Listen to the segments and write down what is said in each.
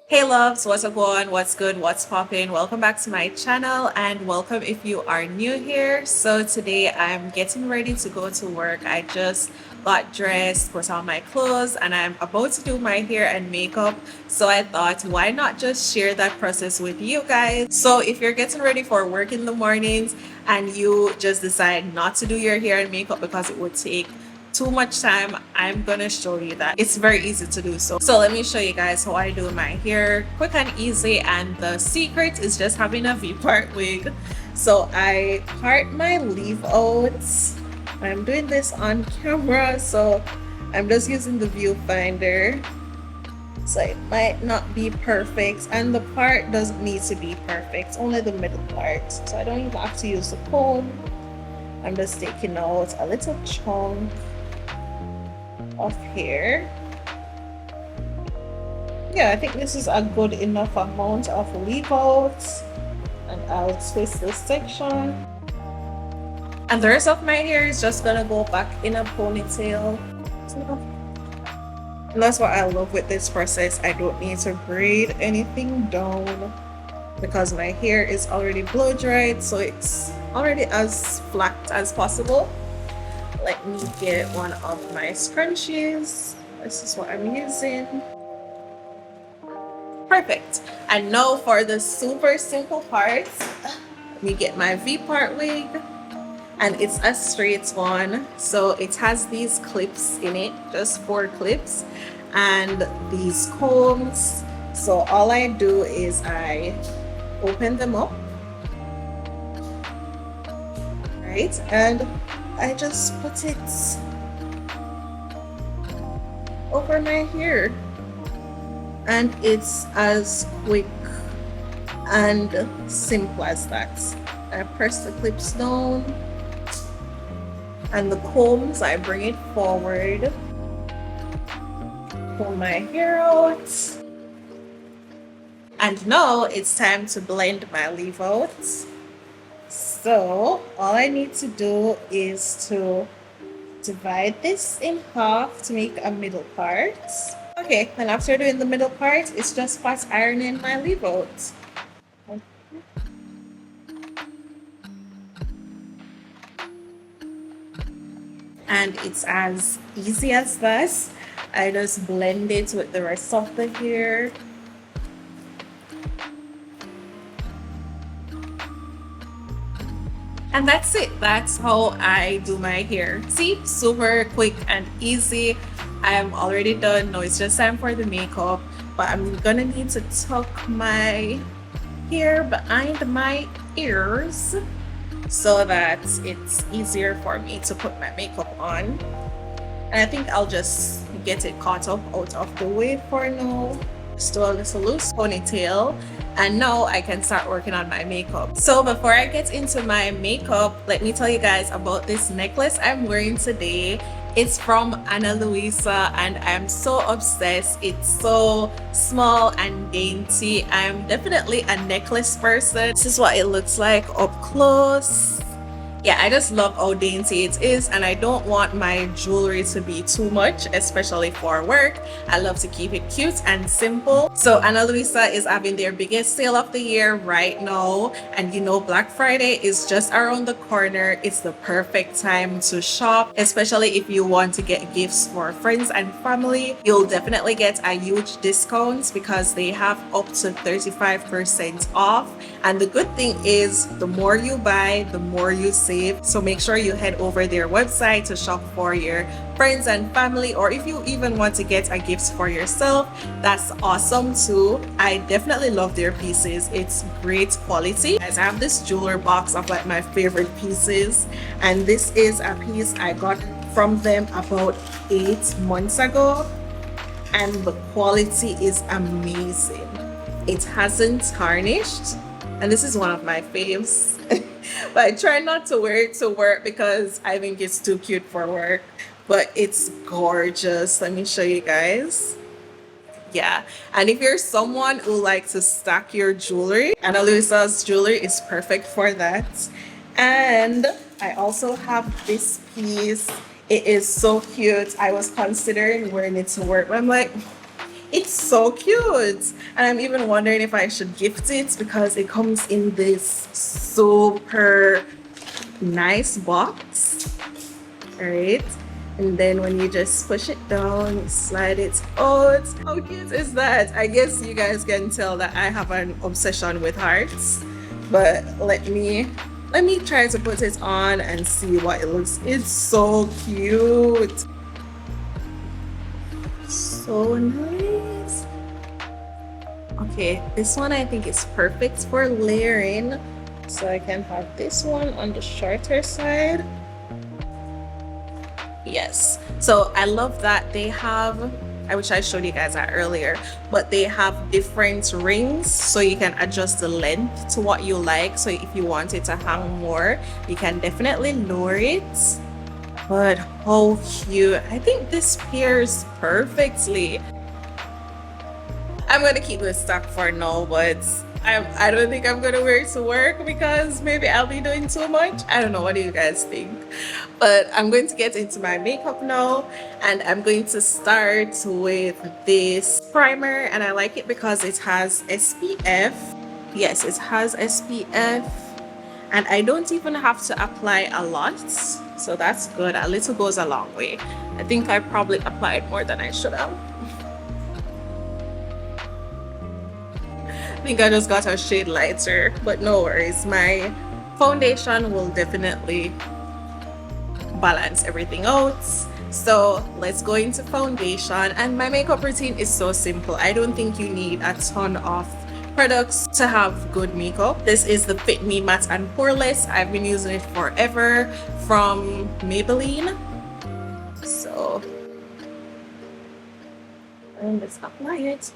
Hey loves, what's up going? What's good? What's popping? Welcome back to my channel and welcome if you are new here. So today I'm getting ready to go to work. I just got dressed, put on my clothes, and I'm about to do my hair and makeup. So I thought, why not just share that process with you guys? So if you're getting ready for work in the mornings and you just decide not to do your hair and makeup because it would take too much time, I'm gonna show you that it's very easy to do. So let me show you guys how I do my hair, quick and easy. And the secret is just having a V-part wig. So I part my leave out. I'm doing this on camera, so I'm just using the viewfinder, so it might not be perfect, and the part doesn't need to be perfect, only the middle part. So I don't even have to use the comb. I'm just taking out a little chunk of hair. Yeah, I think this is a good enough amount of leave out, and I'll twist this section. And the rest of my hair is just gonna go back in a ponytail. And that's what I love with this process. I don't need to braid anything down because my hair is already blow dried, so it's already as flat as possible. Let me get one of my scrunchies. This is what I'm using. Perfect. And now for the super simple part, let me get my V-part wig. And it's a straight one, so it has these clips in it, just 4 clips, and these combs. So all I do is I open them up, right, and I just put it over my hair, and it's as quick and simple as that. I press the clips down, and the combs, I bring it forward, pull my hair out, and now it's time to blend my leave out. So all I need to do is to divide this in half to make a middle part. Okay, then after doing the middle part, it's just fast ironing my leave out. And it's as easy as that. I just blend it with the rest of the hair. And that's it. That's how I do my hair. See, super quick and easy. I'm already done. Now it's just time for the makeup, but I'm gonna need to tuck my hair behind my ears so that it's easier for me to put my makeup on. And I think I'll just get it caught up out of the way for now. Just do a little loose ponytail, and now I can start working on my makeup. So before I get into my makeup, let me tell you guys about this necklace I'm wearing today. It's from Ana Luisa, and I'm so obsessed. It's so small and dainty. I'm definitely a necklace person. This is what it looks like up close. Yeah, I just love how dainty it is, and I don't want my jewelry to be too much, especially for work. I love to keep it cute and simple. So Ana Luisa is having their biggest sale of the year right now, and you know Black Friday is just around the corner. It's the perfect time to shop, especially if you want to get gifts for friends and family. You'll definitely get a huge discount because they have up to 35% off. And the good thing is, the more you buy, the more you save. So make sure you head over their website to shop for your friends and family, or if you even want to get a gift for yourself, that's awesome too. I definitely love their pieces. It's great quality. Guys, I have this jeweler box of like my favorite pieces, and this is a piece I got from them about 8 months ago, and the quality is amazing. It hasn't tarnished, and this is one of my faves. But I try not to wear it to work because I think it's too cute for work, but it's gorgeous. Let me show you guys. Yeah, and if you're someone who likes to stack your jewelry, Ana Luisa's jewelry is perfect for that. And I also have this piece. It is so cute. I was considering wearing it to work, but I'm like, It's so cute. And I'm even wondering if I should gift it because it comes in this super nice box. All right. And then when you just push it down, slide it out. How cute is that? I guess you guys can tell that I have an obsession with hearts. But let me try to put it on and see what it looks. It's so cute. So nice. Okay, this one I think is perfect for layering. So I can have this one on the shorter side. Yes. So I love that they have, I wish I showed you guys that earlier, but they have different rings so you can adjust the length to what you like. So if you want it to hang more, you can definitely lower it. But how cute. I think this pairs perfectly. I'm gonna keep this stock for now, but I don't think I'm gonna wear it to work because maybe I'll be doing too much. I don't know. What do you guys think? But I'm going to get into my makeup now, and I'm going to start with this primer, and I like it because it has SPF. Yes, it has SPF, and I don't even have to apply a lot, so that's good. A little goes a long way. I think I probably applied more than I should have. I think I just got a shade lighter, but no worries. My foundation will definitely balance everything out. So let's go into foundation, and my makeup routine is so simple. I don't think you need a ton of products to have good makeup. This is the Fit Me Matte and Poreless. I've been using it forever from Maybelline. So let's apply it.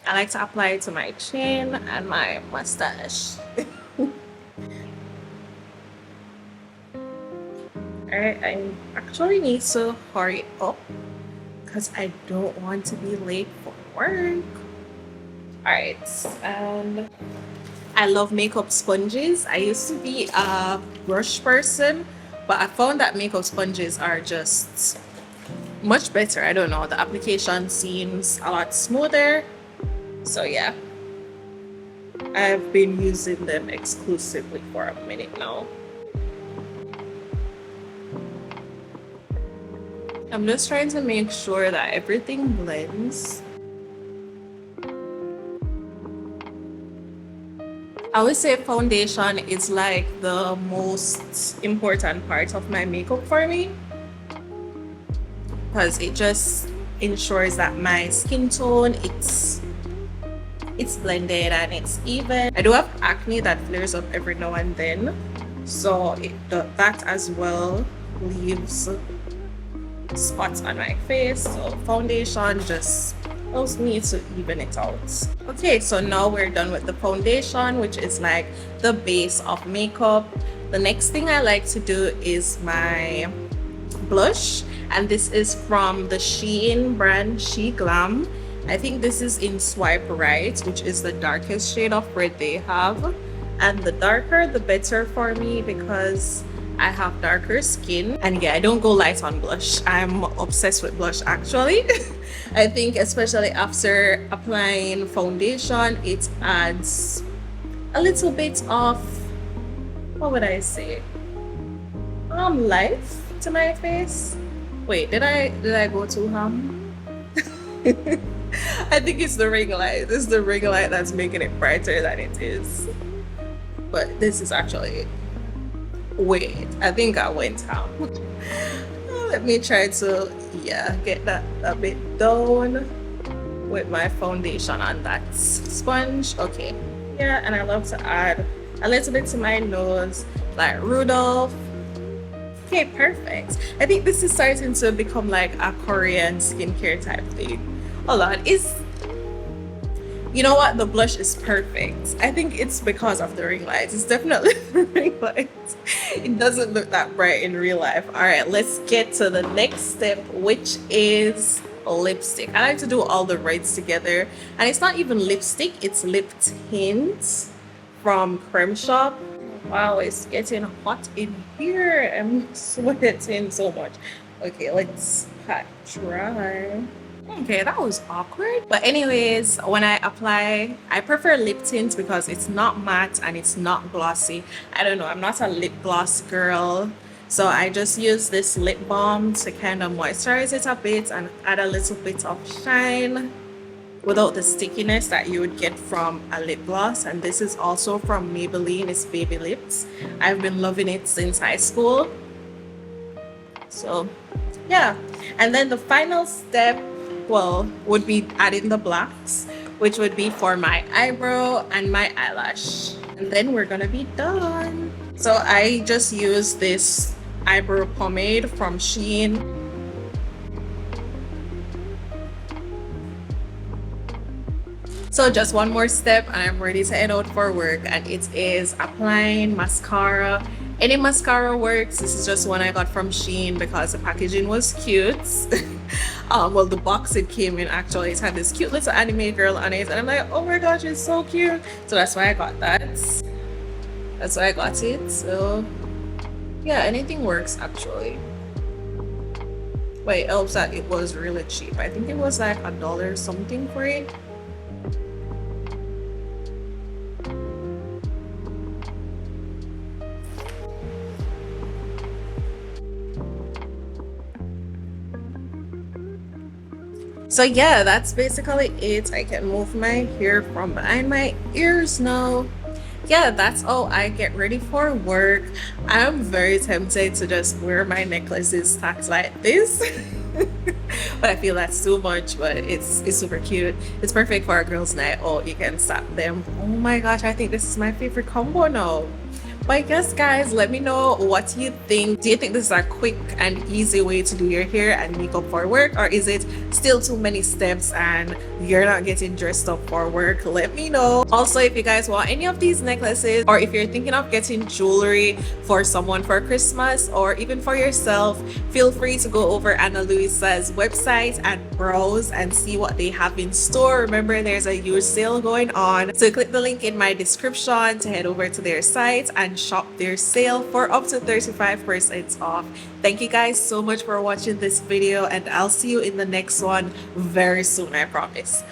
I like to apply it to my chin and my mustache. Alright, I actually need to hurry up because I don't want to be late for work. Alright, and I love makeup sponges. I used to be a brush person, but I found that makeup sponges are just much better. I don't know, the application seems a lot smoother. So yeah, I've been using them exclusively for a minute now. I'm just trying to make sure that everything blends. I would say foundation is like the most important part of my makeup for me, because it just ensures that my skin tone it's blended and it's even. I do have acne that flares up every now and then, so that as well leaves spots on my face. So foundation just helps me to even it out. Okay, so now we're done with the foundation, which is like the base of makeup. The next thing I like to do is my blush, and this is from the Shein brand, She Glam. I think this is in Swipe Right, which is the darkest shade of red they have, and the darker the better for me because I have darker skin. And yeah, I don't go light on blush. I'm obsessed with blush actually. I think especially after applying foundation, it adds a little bit of, what would I say, life to my face. Wait, did I go too ham? I think it's the ring light. This is the ring light that's making it brighter than it is. But this is actually, wait, I think I went ham. Let me try to, yeah, get that a bit down with my foundation on that sponge. Okay, yeah, and I love to add a little bit to my nose, like Rudolph. Okay, perfect. I think this is starting to become like a Korean skincare type thing. Hold on, you know what? The blush is perfect. I think it's because of the ring light. It's definitely the ring light. It doesn't look that bright in real life. All right, let's get to the next step, which is lipstick. I like to do all the reds together, and it's not even lipstick, it's lip tint from Creme Shop. Wow, it's getting hot in here. I'm sweating so much. Okay, let's pat dry. Okay, that was awkward. But anyways, when I apply, I prefer lip tint because it's not matte and it's not glossy. I don't know, I'm not a lip gloss girl. So I just use this lip balm to kind of moisturize it a bit and add a little bit of shine without the stickiness that you would get from a lip gloss. And this is also from Maybelline, it's Baby Lips. I've been loving it since high school. So yeah, and then the final step, well, would be adding the blacks, which would be for my eyebrow and my eyelash, and then we're gonna be done. So I just use this eyebrow pomade from Shein. So just one more step and I'm ready to head out for work, and it is applying mascara. Any mascara works. This is just one I got from Shein because the packaging was cute. Well, the box it came in, actually it had this cute little anime girl on it, and I'm like, oh my gosh, it's so cute. So that's why I got that. That's why I got it. So yeah, anything works actually. But it helps that it was really cheap. I think it was like $1 something for it. So yeah, that's basically it. I can move my hair from behind my ears now. Yeah, that's all I get ready for work. I'm very tempted to just wear my necklaces stacked like this. But I feel that's too much, but it's super cute. It's perfect for a girls' night. Oh, you can stack them. Oh my gosh, I think this is my favorite combo now. But yes, guys, let me know what you think. Do you think this is a quick and easy way to do your hair and makeup for work, or is it still too many steps and you're not getting dressed up for work? Let me know. Also, if you guys want any of these necklaces, or if you're thinking of getting jewelry for someone for Christmas or even for yourself, feel free to go over Ana Luisa's website and browse and see what they have in store. Remember, there's a huge sale going on, so click the link in my description to head over to their site and shop their sale for up to 35% off. Thank you guys so much for watching this video, and I'll see you in the next one very soon, I promise.